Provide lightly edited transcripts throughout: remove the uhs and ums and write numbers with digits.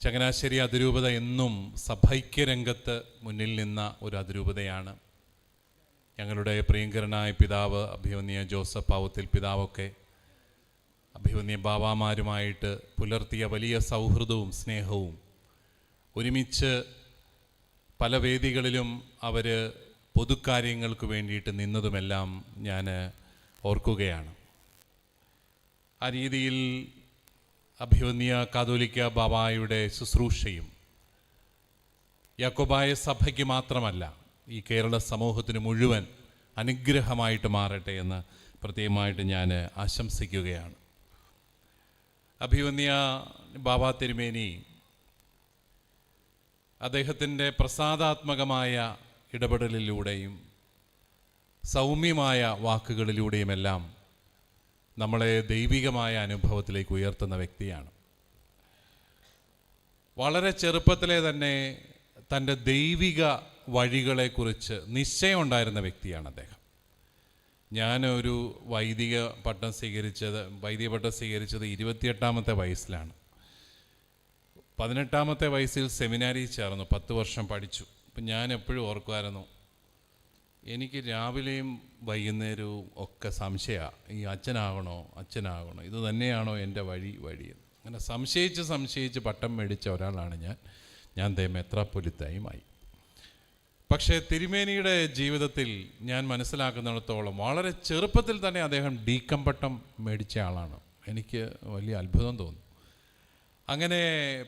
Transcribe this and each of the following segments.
ചങ്ങനാശ്ശേരി അതിരൂപത എന്നും സഭൈക്യ രംഗത്ത് മുന്നിൽ നിന്ന ഒരു അതിരൂപതയാണ്. ഞങ്ങളുടെ പ്രിയങ്കരനായ പിതാവ് അഭിവന്യ ജോസഫ് പാവത്തിൽ പിതാവൊക്കെ അഭിവന്യ ബാബാമാരുമായിട്ട് പുലർത്തിയ വലിയ സൗഹൃദവും സ്നേഹവും, ഒരുമിച്ച് പല വേദികളിലും അവർ പൊതുക്കാര്യങ്ങൾക്ക് വേണ്ടിയിട്ട് നിന്നതുമെല്ലാം ഞാൻ ഓർക്കുകയാണ്. ആ രീതിയിൽ അഭിവന്യ കാതോലിക്ക ബാബായുടെ ശുശ്രൂഷയും യാക്കോബായ സഭയ്ക്ക് മാത്രമല്ല ഈ കേരള സമൂഹത്തിന് മുഴുവൻ അനുഗ്രഹമായിട്ട് മാറട്ടെ എന്ന് പ്രത്യേകമായിട്ട് ഞാൻ ആശംസിക്കുകയാണ്. അഭിവന്യ ബാബാ തിരുമേനി അദ്ദേഹത്തിൻ്റെ പ്രസാദാത്മകമായ ഇടപെടലിലൂടെയും സൗമ്യമായ വാക്കുകളിലൂടെയുമെല്ലാം നമ്മളെ ദൈവികമായ അനുഭവത്തിലേക്ക് ഉയർത്തുന്ന വ്യക്തിയാണ്. വളരെ ചെറുപ്പത്തിലെ തന്നെ തൻ്റെ ദൈവിക വഴികളെക്കുറിച്ച് നിശ്ചയമുണ്ടായിരുന്ന വ്യക്തിയാണ് അദ്ദേഹം. ഞാനൊരു വൈദിക പട്ടം സ്വീകരിച്ചത് 28ാമത്തെ വയസ്സിലാണ്. 18ാമത്തെ വയസ്സിൽ സെമിനാരിയിൽ ചേർന്നു, 10 വർഷം പഠിച്ചു. അപ്പം ഞാൻ എപ്പോഴും ഓർക്കുമായിരുന്നു, എനിക്ക് രാവിലെയും വൈകുന്നേരവും ഒക്കെ സംശയമാണ്, ഈ അച്ഛനാകണോ ഇത് തന്നെയാണോ എൻ്റെ വഴിയെന്ന്. അങ്ങനെ സംശയിച്ച് പട്ടം മേടിച്ച ഒരാളാണ് ഞാൻ മെത്രാപ്പൊലീത്തായുമായി. പക്ഷേ തിരുമേനിയുടെ ജീവിതത്തിൽ ഞാൻ മനസ്സിലാക്കുന്നിടത്തോളം വളരെ ചെറുപ്പത്തിൽ തന്നെ അദ്ദേഹം ഡീക്കം പട്ടം മേടിച്ച ആളാണ്. എനിക്ക് വലിയ അത്ഭുതം തോന്നുന്നു. അങ്ങനെ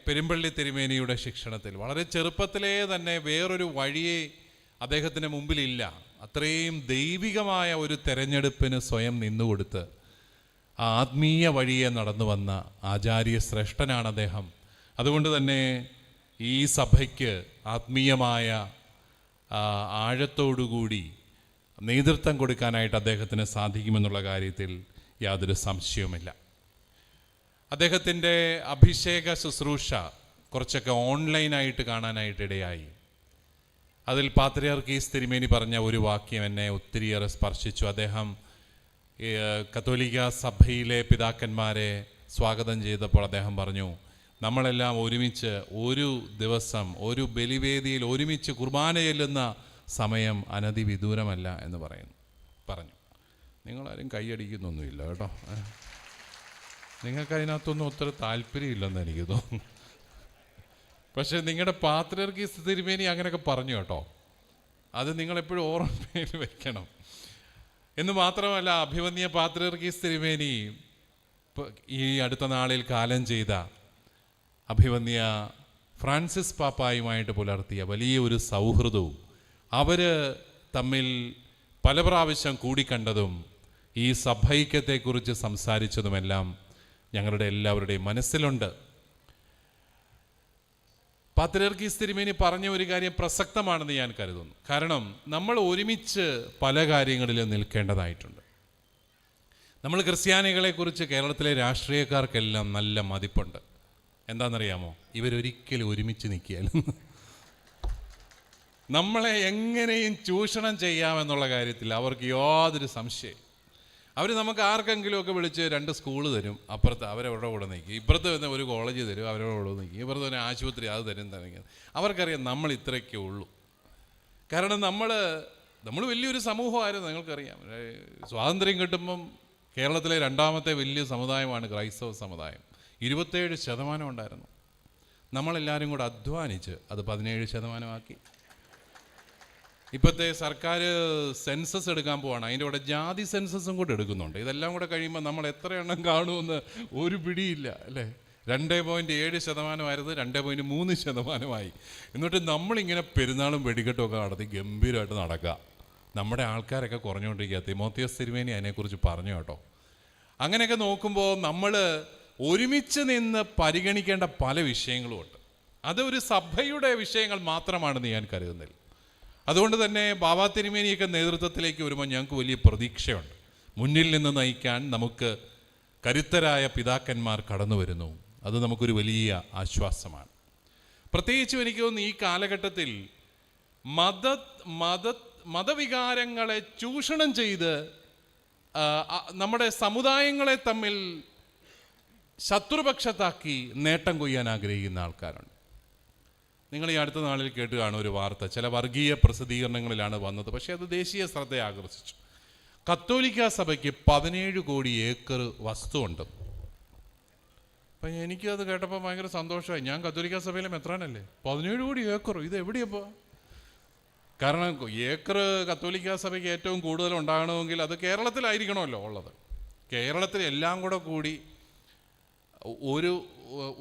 പെരുമ്പള്ളി തിരുമേനിയുടെ ശിക്ഷണത്തിൽ വളരെ ചെറുപ്പത്തിലേ തന്നെ വേറൊരു വഴിയെ അദ്ദേഹത്തിന് മുമ്പിലില്ല. അത്രയും ദൈവികമായ ഒരു തെരഞ്ഞെടുപ്പിന് സ്വയം നിന്നുകൊടുത്ത് ആ ആത്മീയ വഴിയെ നടന്നു വന്ന ആചാര്യ ശ്രേഷ്ഠനാണ് അദ്ദേഹം. അതുകൊണ്ട് തന്നെ ഈ സഭയ്ക്ക് ആത്മീയമായ ആഴത്തോടുകൂടി നേതൃത്വം കൊടുക്കാനായിട്ട് അദ്ദേഹത്തിന് സാധിക്കുമെന്നുള്ള കാര്യത്തിൽ യാതൊരു സംശയവുമില്ല. അദ്ദേഹത്തിൻ്റെ അഭിഷേക ശുശ്രൂഷ കുറച്ചൊക്കെ ഓൺലൈനായിട്ട് കാണാനായിട്ട് ഇടയായി. അതിൽ പാത്രിയാർക്കീസ് തിരുമേനി പറഞ്ഞ ഒരു വാക്യം എന്നെ ഒത്തിരിയേറെ സ്പർശിച്ചു. അദ്ദേഹം കത്തോലിക്ക സഭയിലെ പിതാക്കന്മാരെ സ്വാഗതം ചെയ്തപ്പോൾ അദ്ദേഹം പറഞ്ഞു, നമ്മളെല്ലാം ഒരുമിച്ച് ഒരു ദിവസം ഒരു ബലിവേദിയിൽ ഒരുമിച്ച് കുർബാന ചെല്ലുന്ന സമയം അനധിവിദൂരമല്ല എന്ന് പറഞ്ഞു. നിങ്ങളാരും കൈയടിക്കുന്നൊന്നുമില്ല കേട്ടോ. നിങ്ങൾക്ക് അതിനകത്തൊന്നും ഒത്തിരി താല്പര്യമില്ലെന്ന് എനിക്ക് തോന്നുന്നു. പക്ഷേ നിങ്ങളുടെ പാത്രിയാർക്കീസ് തിരുമേനി അങ്ങനെയൊക്കെ പറഞ്ഞു കേട്ടോ. അത് നിങ്ങളെപ്പോഴും ഓർമ്മയിൽ വയ്ക്കണം. എന്ന് മാത്രമല്ല, അഭിവന്യ പാത്രിയാർക്കീസ് തിരുമേനി ഈ അടുത്ത നാളിൽ കാലം ചെയ്ത അഭിവന്യ ഫ്രാൻസിസ് പാപ്പായുമായിട്ട് പുലർത്തിയ വലിയ ഒരു സൗഹൃദവും അവർ തമ്മിൽ പല പ്രാവശ്യം കൂടിക്കണ്ടതും ഈ സഭൈക്യത്തെക്കുറിച്ച് സംസാരിച്ചതുമെല്ലാം ഞങ്ങളുടെ എല്ലാവരുടെയും മനസ്സിലുണ്ട്. പാത്രിയാർക്കീസ് തിരുമേനി പറഞ്ഞ ഒരു കാര്യം പ്രസക്തമാണെന്ന് ഞാൻ കരുതുന്നു. കാരണം നമ്മൾ ഒരുമിച്ച് പല കാര്യങ്ങളിലും നിൽക്കേണ്ടതായിട്ടുണ്ട്. നമ്മൾ ക്രിസ്ത്യാനികളെക്കുറിച്ച് കേരളത്തിലെ രാഷ്ട്രീയക്കാർക്കെല്ലാം നല്ല മതിപ്പുണ്ട്. എന്താണെന്നറിയാമോ? ഇവരൊരിക്കലും ഒരുമിച്ച് നിൽക്കിയാലും നമ്മളെ എങ്ങനെയും ചൂഷണം ചെയ്യാമെന്നുള്ള കാര്യത്തിൽ അവർക്ക് യാതൊരു സംശയം. അവർ നമുക്ക് ആർക്കെങ്കിലുമൊക്കെ വിളിച്ച് 2 സ്കൂൾ തരും, അപ്പുറത്ത് അവരവരുടെ കൂടെ നിൽക്കും, ഇപ്പുറത്ത് തന്നെ ഒരു കോളേജ് തരും, അവരുടെ കൂടെ നിൽക്കും, ഇപ്പുറത്ത് തന്നെ ആശുപത്രി അത് തരും. അവർക്കറിയാം നമ്മൾ ഇത്രയൊക്കെ ഉള്ളൂ. കാരണം നമ്മൾ വലിയൊരു സമൂഹമായിരുന്നു. നിങ്ങൾക്കറിയാം, സ്വാതന്ത്ര്യം കിട്ടുമ്പം കേരളത്തിലെ 2ാമത്തെ വലിയ സമുദായമാണ് ക്രൈസ്തവ സമുദായം. 27% ഉണ്ടായിരുന്നു. നമ്മളെല്ലാവരും കൂടെ അധ്വാനിച്ച് അത് 17%ആക്കി. ഇപ്പോഴത്തെ സർക്കാർ സെൻസസ് എടുക്കാൻ പോവാണ്. അതിൻ്റെ കൂടെ ജാതി സെൻസസും കൂടെ എടുക്കുന്നുണ്ട്. ഇതെല്ലാം കൂടെ കഴിയുമ്പോൾ നമ്മൾ എത്ര എണ്ണം കാണുമെന്ന് ഒരു പിടിയില്ല അല്ലേ. 2.7% ആയിരുന്നു, 2.3%. എന്നിട്ട് നമ്മളിങ്ങനെ പെരുന്നാളും വെടിക്കെട്ടുമൊക്കെ നടത്തി ഗംഭീരമായിട്ട് നടക്കുക. നമ്മുടെ ആൾക്കാരൊക്കെ കുറഞ്ഞുകൊണ്ടിരിക്കുക. തിമോത്തിയോസ് തിരുമേനി അതിനെക്കുറിച്ച് പറഞ്ഞു കേട്ടോ. അങ്ങനെയൊക്കെ നോക്കുമ്പോൾ നമ്മൾ ഒരുമിച്ച് നിന്ന് പരിഗണിക്കേണ്ട പല വിഷയങ്ങളുമുണ്ട്. അതൊരു സഭയുടെ വിഷയങ്ങൾ മാത്രമാണെന്ന് ഞാൻ കരുതുന്നില്ല. അതുകൊണ്ട് തന്നെ ബാബാ തിരുമേനിയൊക്കെ നേതൃത്വത്തിലേക്ക് വരുമ്പോൾ ഞങ്ങൾക്ക് വലിയ പ്രതീക്ഷയുണ്ട്. മുന്നിൽ നിന്ന് നയിക്കാൻ നമുക്ക് കരുത്തരായ പിതാക്കന്മാർ കടന്നു വരുന്നു. അത് നമുക്കൊരു വലിയ ആശ്വാസമാണ്. പ്രത്യേകിച്ചും എനിക്ക് തോന്നുന്നു ഈ കാലഘട്ടത്തിൽ മതവികാരങ്ങളെ ചൂഷണം ചെയ്ത് നമ്മുടെ സമുദായങ്ങളെ തമ്മിൽ ശത്രുപക്ഷത്താക്കി നേട്ടം കൊയ്യാൻ ആഗ്രഹിക്കുന്ന ആൾക്കാരുണ്ട്. നിങ്ങൾ ഈ അടുത്ത നാളിൽ കേട്ട് കാണും ഒരു വാർത്ത, ചില വർഗീയ പ്രസിദ്ധീകരണങ്ങളിലാണ് വന്നത്, പക്ഷേ അത് ദേശീയ ശ്രദ്ധയെ ആകർഷിച്ചു. കത്തോലിക്ക സഭയ്ക്ക് 17 കോടി ഏക്കർ വസ്തു ഉണ്ട്. അപ്പം എനിക്കത് കേട്ടപ്പോൾ ഭയങ്കര സന്തോഷമായി. ഞാൻ കത്തോലിക്ക സഭയിലെ മെത്രാനല്ലേ, 17 കോടി ഏക്കർ, ഇത് എവിടെയപ്പോൾ? കാരണം ഏക്കർ കത്തോലിക്ക സഭയ്ക്ക് ഏറ്റവും കൂടുതൽ ഉണ്ടാകണമെങ്കിൽ അത് കേരളത്തിലായിരിക്കണമല്ലോ ഉള്ളത്. കേരളത്തിൽ എല്ലാം കൂടി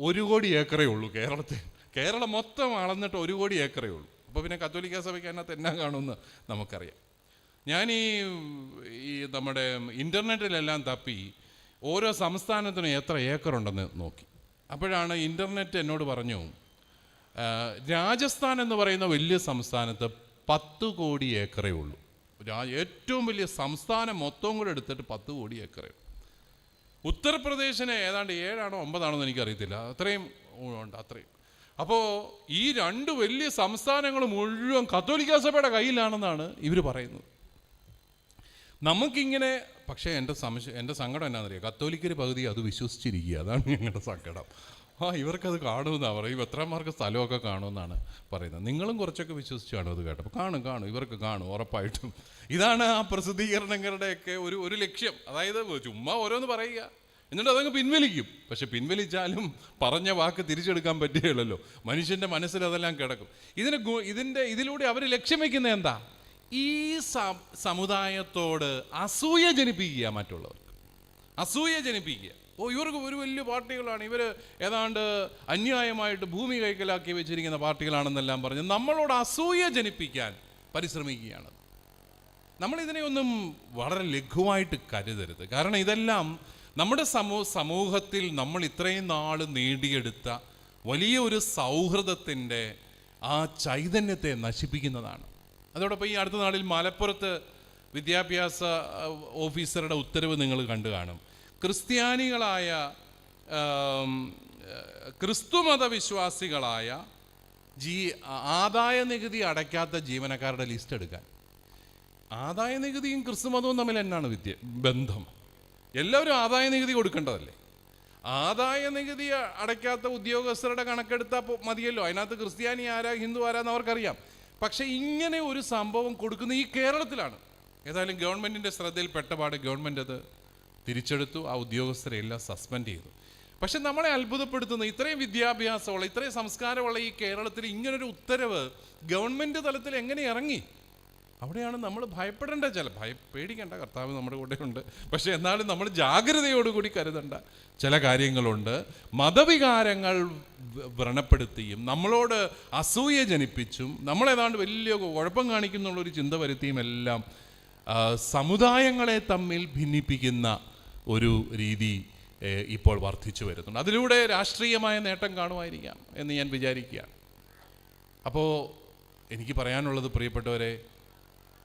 ഒരു കോടി ഏക്കറേ ഉള്ളൂ കേരളത്തിൽ. കേരളം മൊത്തം അളന്നിട്ട് 1 കോടി ഏക്കറേ ഉള്ളൂ. അപ്പോൾ പിന്നെ കത്തോലിക്ക സഭയ്ക്ക് അതിനകത്ത് എന്നാ കാണുമെന്ന് നമുക്കറിയാം. ഞാൻ ഈ നമ്മുടെ ഇൻ്റർനെറ്റിലെല്ലാം തപ്പി ഓരോ സംസ്ഥാനത്തിനും എത്ര ഏക്കറുണ്ടെന്ന് നോക്കി. അപ്പോഴാണ് ഇൻ്റർനെറ്റ് എന്നോട് പറഞ്ഞു, രാജസ്ഥാൻ എന്ന് പറയുന്ന വലിയ സംസ്ഥാനത്ത് 10 കോടി ഏക്കറേ ഉള്ളൂ. ഏറ്റവും വലിയ സംസ്ഥാനം മൊത്തം കൂടെ എടുത്തിട്ട് 10 കോടി ഏക്കറേ. ഉത്തർപ്രദേശിന് ഏതാണ്ട് 7 ആണോ 9 ആണോ എന്ന് എനിക്കറിയത്തില്ല, അത്രയും ഉണ്ട്, അത്രയും. അപ്പോൾ ഈ 2 വലിയ സംസ്ഥാനങ്ങൾ മുഴുവൻ കത്തോലിക്ക സഭയുടെ കയ്യിലാണെന്നാണ് ഇവർ പറയുന്നത്. നമുക്കിങ്ങനെ, പക്ഷേ എൻ്റെ സങ്കടം എന്നാണെന്നറിയാം, കത്തോലിക്കർ പകുതി അത് വിശ്വസിച്ചിരിക്കുക, അതാണ് ഞങ്ങളുടെ സങ്കടം. ഇവർക്കത് കാണുമെന്നാണ് പറയും, എത്രമാർക്ക് സ്ഥലമൊക്കെ കാണുമെന്നാണ് പറയുന്നത്. നിങ്ങളും കുറച്ചൊക്കെ വിശ്വസിച്ച് കാണും അത് കേട്ടപ്പോൾ. കാണും, ഇവർക്ക് കാണും ഉറപ്പായിട്ടും. ഇതാണ് ആ പ്രസിദ്ധീകരണങ്ങളുടെയൊക്കെ ഒരു ലക്ഷ്യം. അതായത് ചുമ്മാ ഓരോന്ന് പറയുക, എന്നിട്ട് അതങ്ങ് പിൻവലിക്കും. പക്ഷെ പിൻവലിച്ചാലും പറഞ്ഞ വാക്ക് തിരിച്ചെടുക്കാൻ പറ്റുകയില്ലല്ലോ. മനുഷ്യൻ്റെ മനസ്സിൽ അതെല്ലാം കിടക്കും. ഇതിലൂടെ അവർ ലക്ഷ്യം വയ്ക്കുന്നത് എന്താ? ഈ സമുദായത്തോട് അസൂയ ജനിപ്പിക്കുക, മറ്റുള്ളവർക്ക് അസൂയ ജനിപ്പിക്കുക. ഇവർക്ക് ഒരു വലിയ പാർട്ടികളാണ്, ഇവർ ഏതാണ്ട് അന്യായമായിട്ട് ഭൂമി കൈക്കലാക്കി വെച്ചിരിക്കുന്ന പാർട്ടികളാണെന്നെല്ലാം പറഞ്ഞ് നമ്മളോട് അസൂയ ജനിപ്പിക്കാൻ പരിശ്രമിക്കുകയാണ്. നമ്മളിതിനെയൊന്നും വളരെ ലഘുവായിട്ട് കരുതരുത്. കാരണം ഇതെല്ലാം നമ്മുടെ സമൂഹത്തിൽ നമ്മൾ ഇത്രയും നാൾ നേടിയെടുത്ത വലിയ ഒരു സൗഹൃദത്തിൻ്റെ ആ ചൈതന്യത്തെ നശിപ്പിക്കുന്നതാണ്. അതോടൊപ്പം ഈ അടുത്ത നാളിൽ മലപ്പുറത്ത് വിദ്യാഭ്യാസ ഓഫീസറുടെ ഉത്തരവ് നിങ്ങൾ കണ്ടു കാണും. ക്രിസ്ത്യാനികളായ ക്രിസ്തുമത വിശ്വാസികളായ ആദായ നികുതി അടയ്ക്കാത്ത ജീവനക്കാരുടെ ലിസ്റ്റ് എടുക്കാൻ. ആദായ നികുതിയും ക്രിസ്തുമതവും തമ്മിൽ എന്നാണ് ബന്ധം? എല്ലാവരും ആദായ നികുതി കൊടുക്കേണ്ടതല്ലേ? ആദായ നികുതി അടയ്ക്കാത്ത ഉദ്യോഗസ്ഥരുടെ കണക്കെടുത്താൽ മതിയല്ലോ. അതിനകത്ത് ക്രിസ്ത്യാനി ആരാ ഹിന്ദു ആരാന്ന് അവർക്കറിയാം. പക്ഷെ ഇങ്ങനെ ഒരു സംഭവം കൊടുക്കുന്ന ഈ കേരളത്തിലാണ്. ഏതായാലും ഗവൺമെൻറ്റിൻ്റെ ശ്രദ്ധയിൽപ്പെട്ടപാട് ഗവൺമെൻറ് അത് തിരിച്ചെടുത്തു, ആ ഉദ്യോഗസ്ഥരെ എല്ലാം സസ്പെൻഡ് ചെയ്തു. പക്ഷെ നമ്മളെ അത്ഭുതപ്പെടുത്തുന്ന, ഇത്രയും വിദ്യാഭ്യാസമുള്ള, ഇത്രയും സംസ്കാരമുള്ള ഈ കേരളത്തിൽ ഇങ്ങനൊരു ഉത്തരവ് ഗവൺമെൻറ് തലത്തിൽ എങ്ങനെ ഇറങ്ങി? അവിടെയാണ് നമ്മൾ ഭയപ്പെടേണ്ട. പേടിക്കേണ്ട, കർത്താവ് നമ്മുടെ കൂടെ ഉണ്ട്. പക്ഷെ എന്നാലും നമ്മൾ ജാഗ്രതയോടുകൂടി കരുതേണ്ട ചില കാര്യങ്ങളുണ്ട്. മതവികാരങ്ങൾ വ്രണപ്പെടുത്തിയും നമ്മളോട് അസൂയ ജനിപ്പിച്ചും നമ്മളേതാണ്ട് വലിയ കുഴപ്പം കാണിക്കുന്നുള്ളൊരു ചിന്ത വരുത്തിയും എല്ലാം സമുദായങ്ങളെ തമ്മിൽ ഭിന്നിപ്പിക്കുന്ന ഒരു രീതി ഇപ്പോൾ വർദ്ധിച്ചു വരുന്നുണ്ട്. അതിലൂടെ രാഷ്ട്രീയമായ നേട്ടം കാണുമായിരിക്കാം എന്ന് ഞാൻ വിചാരിക്കുകയാണ്. അപ്പോൾ എനിക്ക് പറയാനുള്ളത്, പ്രിയപ്പെട്ടവരെ,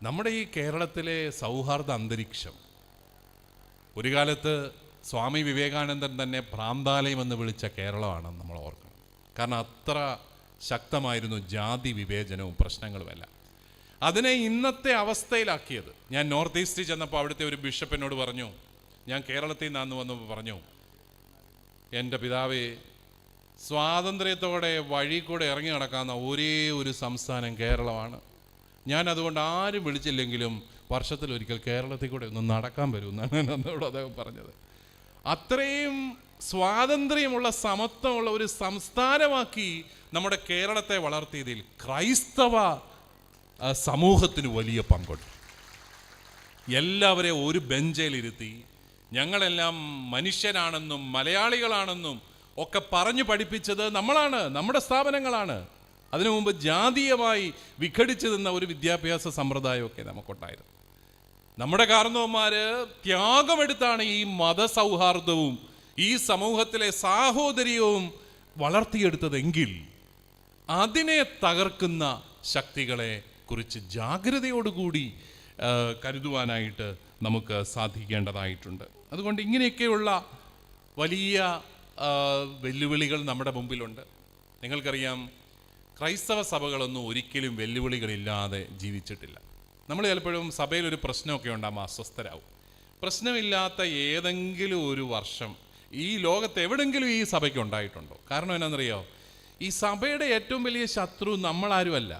നമ്മുടെ ഈ കേരളത്തിലെ സൗഹാർദ്ദ അന്തരീക്ഷം ഒരു കാലത്ത് സ്വാമി വിവേകാനന്ദൻ തന്നെ ഭ്രാന്താലയം എന്ന് വിളിച്ച കേരളമാണെന്ന് നമ്മൾ ഓർക്കണം. കാരണം അത്ര ശക്തമായിരുന്നു ജാതി വിവേചനവും പ്രശ്നങ്ങളുമെല്ലാം. അതിനെ ഇന്നത്തെ അവസ്ഥയിലാക്കിയത്, ഞാൻ നോർത്ത് ഈസ്റ്റിൽ ചെന്നപ്പോൾ അവിടുത്തെ ഒരു ബിഷപ്പിനോട് പറഞ്ഞു, ഞാൻ കേരളത്തിൽ നിന്ന് വന്നപ്പോൾ പറഞ്ഞു, എൻ്റെ പിതാവേ, സ്വാതന്ത്ര്യത്തോടെ വഴി കൂടെ ഇറങ്ങി നടക്കാവുന്ന ഒരേ ഒരു സംസ്ഥാനം കേരളമാണ്. ഞാൻ അതുകൊണ്ട് ആരും വിളിച്ചില്ലെങ്കിലും വർഷത്തിലൊരിക്കൽ കേരളത്തിൽ കൂടെ ഒന്ന് നടക്കാൻ വരുമെന്നാണ് എന്നോട് അദ്ദേഹം പറഞ്ഞത്. അത്രയും സ്വാതന്ത്ര്യമുള്ള, സമത്വമുള്ള ഒരു സംസ്ഥാനമാക്കി നമ്മുടെ കേരളത്തെ വളർത്തിയതിൽ ക്രൈസ്തവ സമൂഹത്തിന് വലിയ പങ്കുണ്ട്. എല്ലാവരെയും ഒരു ബെഞ്ചിലിരുത്തി ഞങ്ങളെല്ലാം മനുഷ്യരാണെന്നും മലയാളികളാണെന്നും ഒക്കെ പറഞ്ഞു പഠിപ്പിച്ചത് നമ്മളാണ്, നമ്മുടെ സ്ഥാപനങ്ങളാണ്. അതിനു മുമ്പ് ജാതീയമായി വിഘടിച്ചു നിന്ന ഒരു വിദ്യാഭ്യാസ സമ്പ്രദായമൊക്കെ നമുക്കുണ്ടായിരുന്നു. നമ്മുടെ കാരണവന്മാർ ത്യാഗമെടുത്താണ് ഈ മതസൗഹാർദ്ദവും ഈ സമൂഹത്തിലെ സാഹോദര്യവും വളർത്തിയെടുത്തതെങ്കിൽ അതിനെ തകർക്കുന്ന ശക്തികളെ കുറിച്ച് ജാഗ്രതയോടുകൂടി കരുതുവാനായിട്ട് നമുക്ക് സാധിക്കേണ്ടതായിട്ടുണ്ട്. അതുകൊണ്ട് ഇങ്ങനെയൊക്കെയുള്ള വലിയ വെല്ലുവിളികൾ നമ്മുടെ മുമ്പിലുണ്ട്. നിങ്ങൾക്കറിയാം, ക്രൈസ്തവ സഭകളൊന്നും ഒരിക്കലും വെല്ലുവിളികളില്ലാതെ ജീവിച്ചിട്ടില്ല. നമ്മൾ ചിലപ്പോഴും സഭയിലൊരു പ്രശ്നമൊക്കെ ഉണ്ടാകുമ്പോൾ അസ്വസ്ഥരാകും. പ്രശ്നമില്ലാത്ത ഏതെങ്കിലും ഒരു വർഷം ഈ ലോകത്ത് എവിടെങ്കിലും ഈ സഭയ്ക്ക് ഉണ്ടായിട്ടുണ്ടോ? കാരണം എന്നാണെന്നറിയോ? ഈ സഭയുടെ ഏറ്റവും വലിയ ശത്രു നമ്മളാരുമല്ല,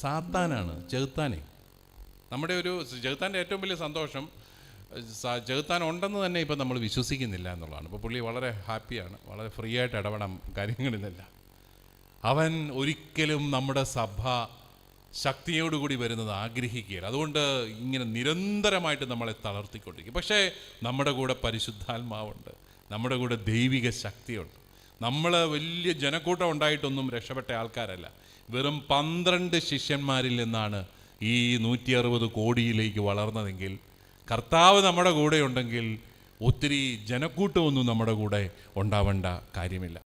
സാത്താനാണ്, ചെകുത്താനെ. നമ്മുടെ ഒരു ചെകുത്താൻ്റെ ഏറ്റവും വലിയ സന്തോഷം ചെകുത്താൻ ഉണ്ടെന്ന് തന്നെ ഇപ്പം നമ്മൾ വിശ്വസിക്കുന്നില്ല എന്നുള്ളതാണ്. ഇപ്പോൾ പുള്ളി വളരെ ഹാപ്പിയാണ്, വളരെ ഫ്രീ ആയിട്ട് ഇടപെടാം കാര്യങ്ങളിലെല്ലാം. അവൻ ഒരിക്കലും നമ്മുടെ സഭ ശക്തിയോടുകൂടി വരുന്നത് ആഗ്രഹിക്കുകയില്ല. അതുകൊണ്ട് ഇങ്ങനെ നിരന്തരമായിട്ട് നമ്മളെ തളർത്തിക്കൊണ്ടിരിക്കും. പക്ഷേ നമ്മുടെ കൂടെ പരിശുദ്ധാത്മാവുണ്ട്, നമ്മുടെ കൂടെ ദൈവിക ശക്തിയുണ്ട്. നമ്മൾ വലിയ ജനക്കൂട്ടം ഉണ്ടായിട്ടൊന്നും രക്ഷപ്പെട്ട ആൾക്കാരല്ല. വെറും 12 ശിഷ്യന്മാരിൽ നിന്നാണ് ഈ 160 കോടിയിലേക്ക് വളർന്നതെങ്കിൽ, കർത്താവ് നമ്മുടെ കൂടെ ഉണ്ടെങ്കിൽ ഒത്തിരി ജനക്കൂട്ടമൊന്നും നമ്മുടെ കൂടെ ഉണ്ടാവേണ്ട കാര്യമില്ല.